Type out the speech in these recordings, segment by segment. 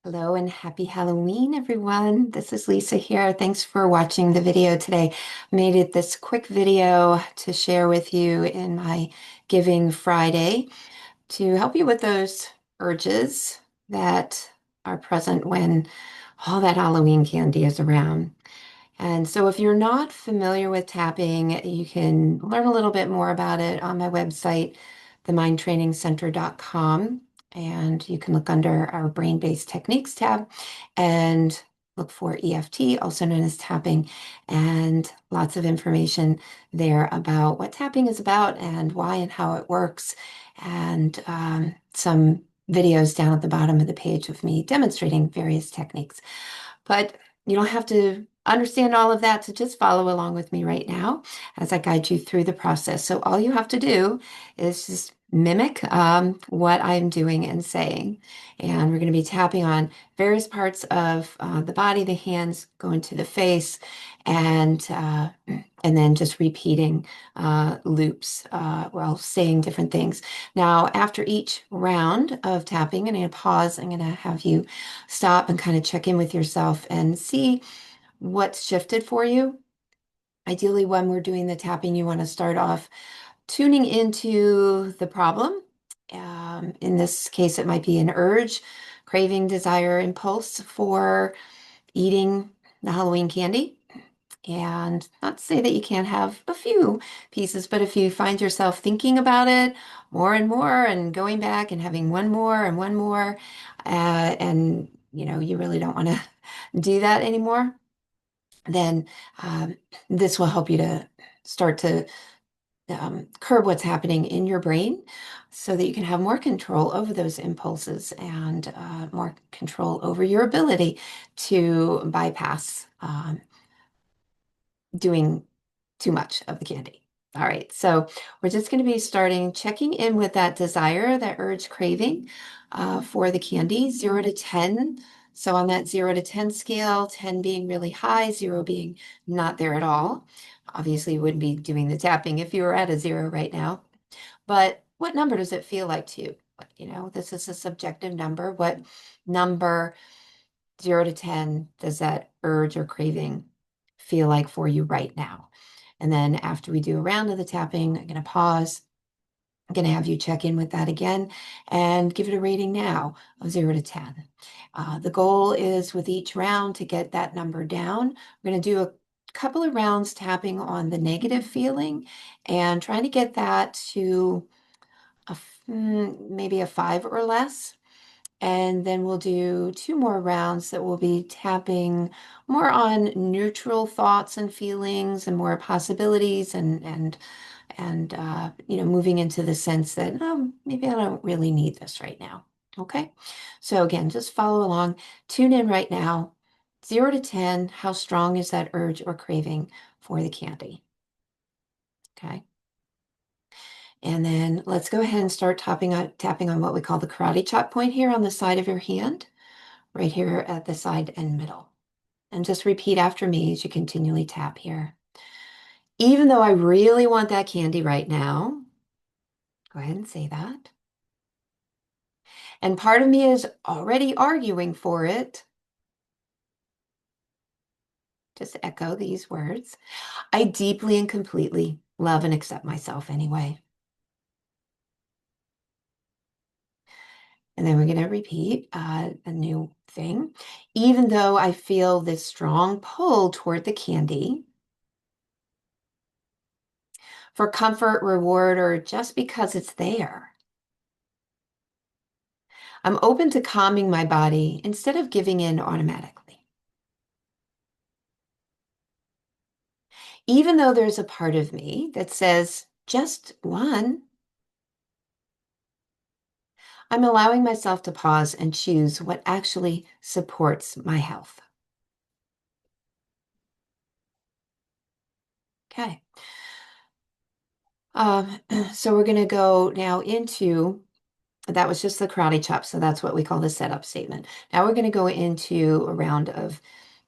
Hello and happy Halloween, everyone. This is Lisa here. Thanks for watching the video today. Made it this quick video to share with you in my Giving Friday to help you with those urges that are present when all that Halloween candy is around. And so if you're not familiar with tapping, you can learn a little bit more about it on my website, themindtrainingcenter.com. And you can look under our brain-based techniques tab and look for EFT, also known as tapping, and lots of information there about what tapping is about and why and how it works. And some videos down at the bottom of the page of me demonstrating various techniques. But you don't have to understand all of that to just follow along with me right now as I guide you through the process. So all you have to do is just mimic what I'm doing and saying. And we're going to be tapping on various parts of the body, the hands go into the face, and then just repeating loops while saying different things. Now, after each round of tapping, I'm going to pause. I'm going to have you stop and kind of check in with yourself and see what's shifted for you. Ideally, when we're doing the tapping, you want to start off tuning into the problem. In this case, it might be an urge, craving, desire, impulse for eating the Halloween candy. And not to say that you can't have a few pieces, but if you find yourself thinking about it more and more and going back and having one more and one more, and you really don't want to do that anymore, then this will help you to start to curb what's happening in your brain so that you can have more control over those impulses and more control over your ability to bypass doing too much of the candy. All right, so we're just going to be starting checking in with that desire, that urge craving for the candy, 0 to 10. So on that 0 to 10 scale, 10 being really high, 0 being not there at all. Obviously, you wouldn't be doing the tapping if you were at a 0 right now. But what number does it feel like to you? This is a subjective number. What number, 0 to 10, does that urge or craving feel like for you right now? And then after we do a round of the tapping, I'm going to pause. I'm going to have you check in with that again and give it a rating now of 0 to 10. The goal is with each round to get that number down. We're going to do a couple of rounds tapping on the negative feeling and trying to get that to maybe a 5 or less. And then we'll do 2 more rounds that will be tapping more on neutral thoughts and feelings and more possibilities and moving into the sense that maybe I don't really need this right now. Okay. So again, just follow along. Tune in right now. 0 to 10, how strong is that urge or craving for the candy? Okay. And then let's go ahead and start tapping on what we call the karate chop point here on the side of your hand, right here at the side and middle. And just repeat after me as you continually tap here. Even though I really want that candy right now, go ahead and say that. And part of me is already arguing for it. Just echo these words. I deeply and completely love and accept myself anyway. And then we're going to repeat a new thing. Even though I feel this strong pull toward the candy, for comfort, reward, or just because it's there, I'm open to calming my body instead of giving in automatically. Even though there's a part of me that says, just one, I'm allowing myself to pause and choose what actually supports my health. Okay. So we're going to go now into, that was just the karate chop. So that's what we call the setup statement. Now we're going to go into a round of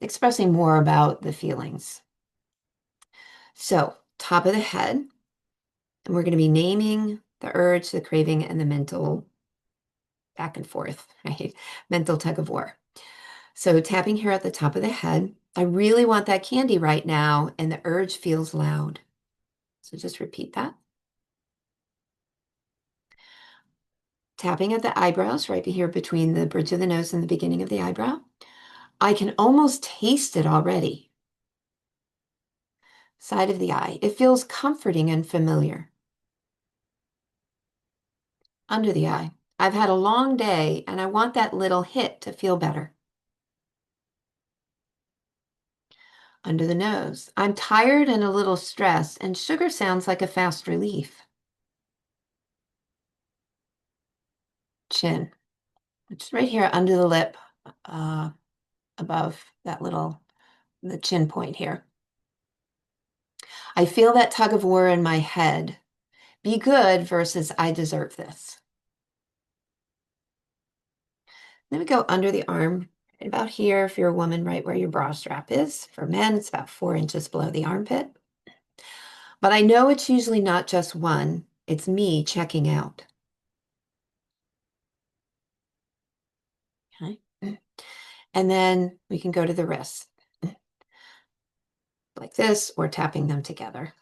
expressing more about the feelings. So top of the head, and we're going to be naming the urge, the craving, and the mental back and forth, right? Mental tug of war. So tapping here at the top of the head. I really want that candy right now, and the urge feels loud. So just repeat that. Tapping at the eyebrows, right here between the bridge of the nose and the beginning of the eyebrow. I can almost taste it already. Side of the eye. It feels comforting and familiar. Under the eye. I've had a long day and I want that little hit to feel better. Under the nose. I'm tired and a little stressed, and sugar sounds like a fast relief. Chin. It's right here under the lip, uh, above that the chin point here. I feel that tug of war in my head. Be good versus I deserve this. Then we go under the arm, right about here if you're a woman, right where your bra strap is. For men, it's about 4 inches below the armpit. But I know it's usually not just one, it's me checking out. Okay. And then we can go to the wrists, like this, or tapping them together.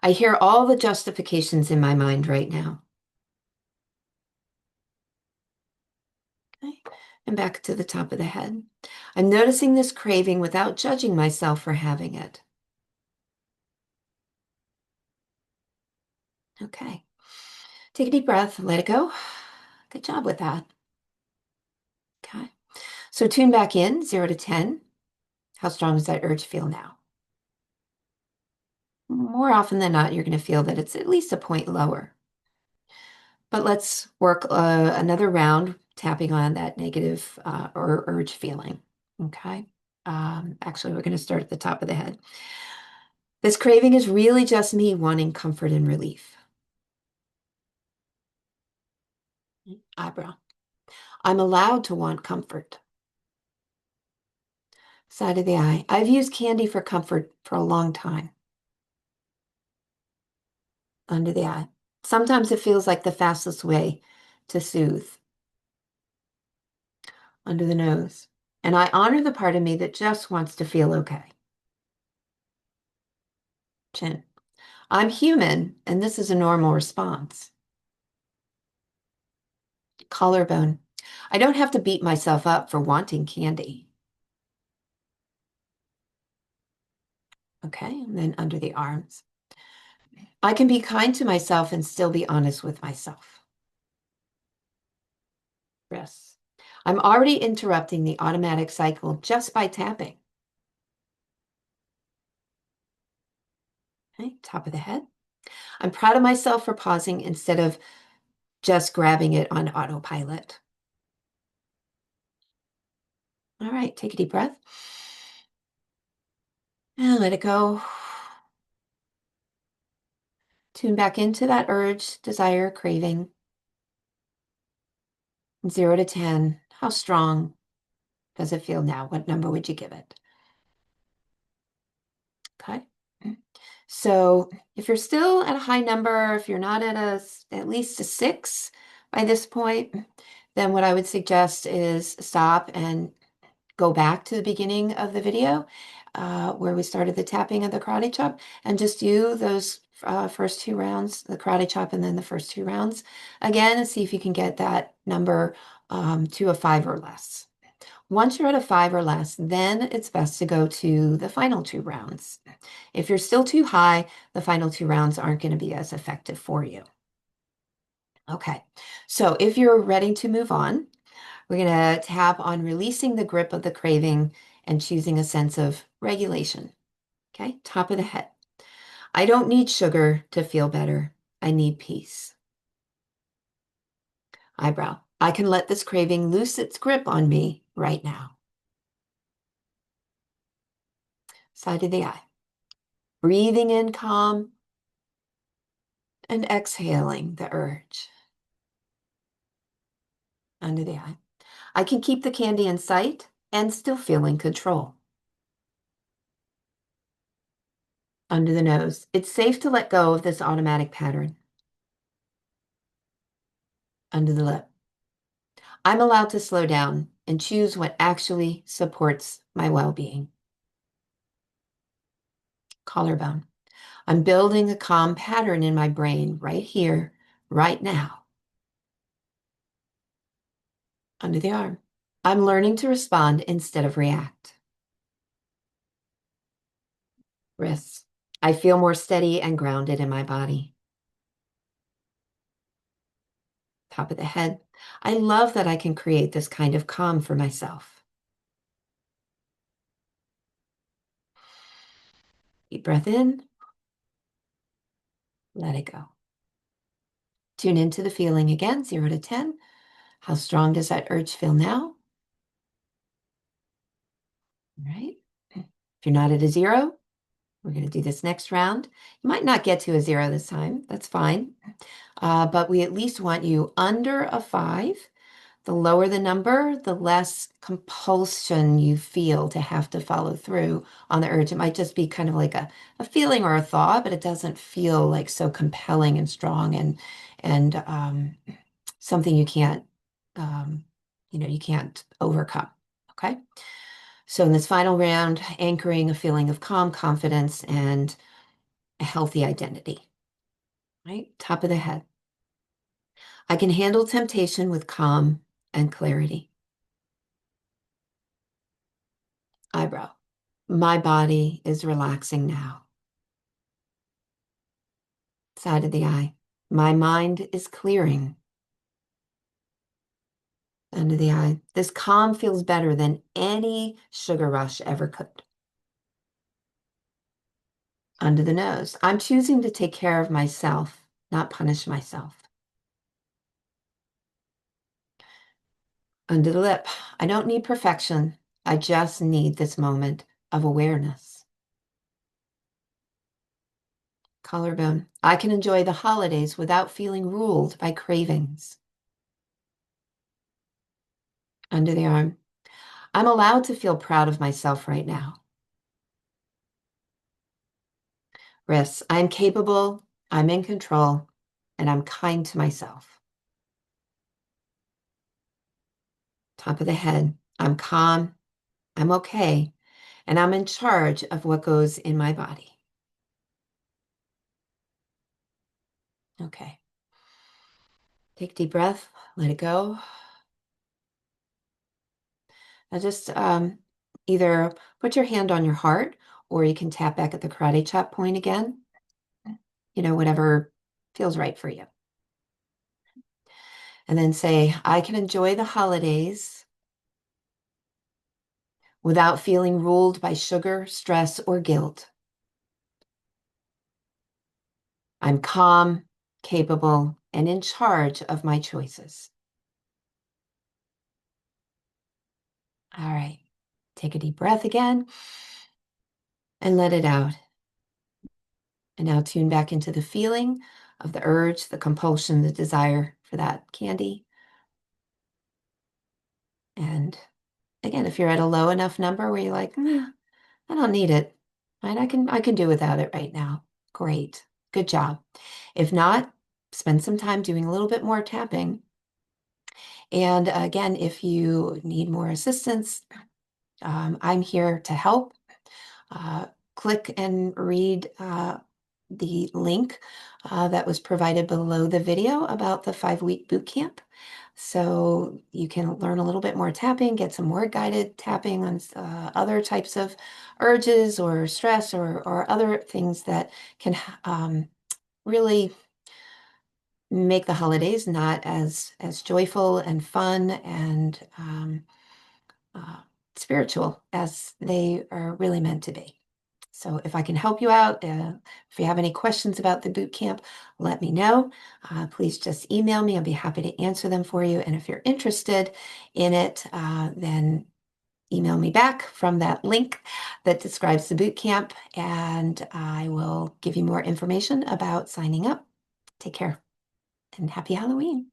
I hear all the justifications in my mind right now. Okay. And back to the top of the head. I'm noticing this craving without judging myself for having it. Okay. Take a deep breath, let it go. Good job with that. Okay. So tune back in, 0 to 10. How strong does that urge feel now? More often than not, you're going to feel that it's at least a point lower. But let's work another round, tapping on that negative or urge feeling. Okay. Actually, we're going to start at the top of the head. This craving is really just me wanting comfort and relief. Eyebrow. I'm allowed to want comfort. Side of the eye. I've used candy for comfort for a long time. Under the eye. Sometimes it feels like the fastest way to soothe. Under the nose. And I honor the part of me that just wants to feel okay. Chin. I'm human, and this is a normal response. Collarbone. I don't have to beat myself up for wanting candy. Okay, and then under the arms. I can be kind to myself and still be honest with myself. Wrists. I'm already interrupting the automatic cycle just by tapping. Okay, top of the head. I'm proud of myself for pausing instead of just grabbing it on autopilot. All right, take a deep breath. And let it go. Tune back into that urge, desire, craving. 0 to 10. How strong does it feel now? What number would you give it? Okay. So if you're still at a high number, if you're not at least a 6 by this point, then what I would suggest is stop and go back to the beginning of the video where we started the tapping of the karate chop, and just do those first 2 rounds, the karate chop, and then the first 2 rounds again, and see if you can get that number to a 5 or less. Once you're at a 5 or less, then it's best to go to the final 2 rounds. If you're still too high, the final 2 rounds aren't going to be as effective for you. Okay, so if you're ready to move on, we're going to tap on releasing the grip of the craving and choosing a sense of regulation. Okay, top of the head. I don't need sugar to feel better. I need peace. Eyebrow. I can let this craving loose its grip on me right now. Side of the eye. Breathing in calm and exhaling the urge. Under the eye. I can keep the candy in sight and still feel in control. Under the nose. It's safe to let go of this automatic pattern. Under the lip. I'm allowed to slow down and choose what actually supports my well-being. Collarbone. I'm building a calm pattern in my brain right here, right now. Under the arm. I'm learning to respond instead of react. Wrists. I feel more steady and grounded in my body. Top of the head. I love that I can create this kind of calm for myself. Deep breath in. Let it go. Tune into the feeling again, 0 to 10. How strong does that urge feel now? All right. If you're not at a 0, we're going to do this next round. You might not get to a 0 this time. That's fine. But we at least want you under a 5. The lower the number, the less compulsion you feel to have to follow through on the urge. It might just be kind of like a feeling or a thought, but it doesn't feel like so compelling and strong and something you can't, you can't overcome. Okay. So in this final round, anchoring a feeling of calm, confidence, and a healthy identity. Right? Top of the head. I can handle temptation with calm and clarity. Eyebrow. My body is relaxing now. Side of the eye. My mind is clearing. Under the eye. This calm feels better than any sugar rush ever could. Under the nose. I'm choosing to take care of myself, not punish myself. Under the lip. I don't need perfection. I just need this moment of awareness. Collarbone. I can enjoy the holidays without feeling ruled by cravings. Under the arm. I'm allowed to feel proud of myself right now. Wrists. I'm capable, I'm in control, and I'm kind to myself. Top of the head. I'm calm, I'm okay, and I'm in charge of what goes in my body. Okay. Take a deep breath, let it go. Now just either put your hand on your heart or you can tap back at the karate chop point again. Whatever feels right for you. And then say, I can enjoy the holidays without feeling ruled by sugar, stress, or guilt. I'm calm, capable, and in charge of my choices. All right. Take a deep breath again and let it out. And now tune back into the feeling of the urge, the compulsion, the desire for that candy. And again, if you're at a low enough number where you're like, nah, I don't need it, right? I can do without it right now. Great. Good job. If not, spend some time doing a little bit more tapping. And again, if you need more assistance, I'm here to help. Click and read the link that was provided below the video about the 5-week boot camp. So you can learn a little bit more tapping, get some more guided tapping on other types of urges or stress or other things that can really make the holidays not as joyful and fun and uh, spiritual as they are really meant to be. So if I can help you out, if you have any questions about the boot camp, let me know. Please just email me. I'll be happy to answer them for you. And if you're interested in it, then email me back from that link that describes the boot camp, and I will give you more information about signing up. Take care and happy Halloween.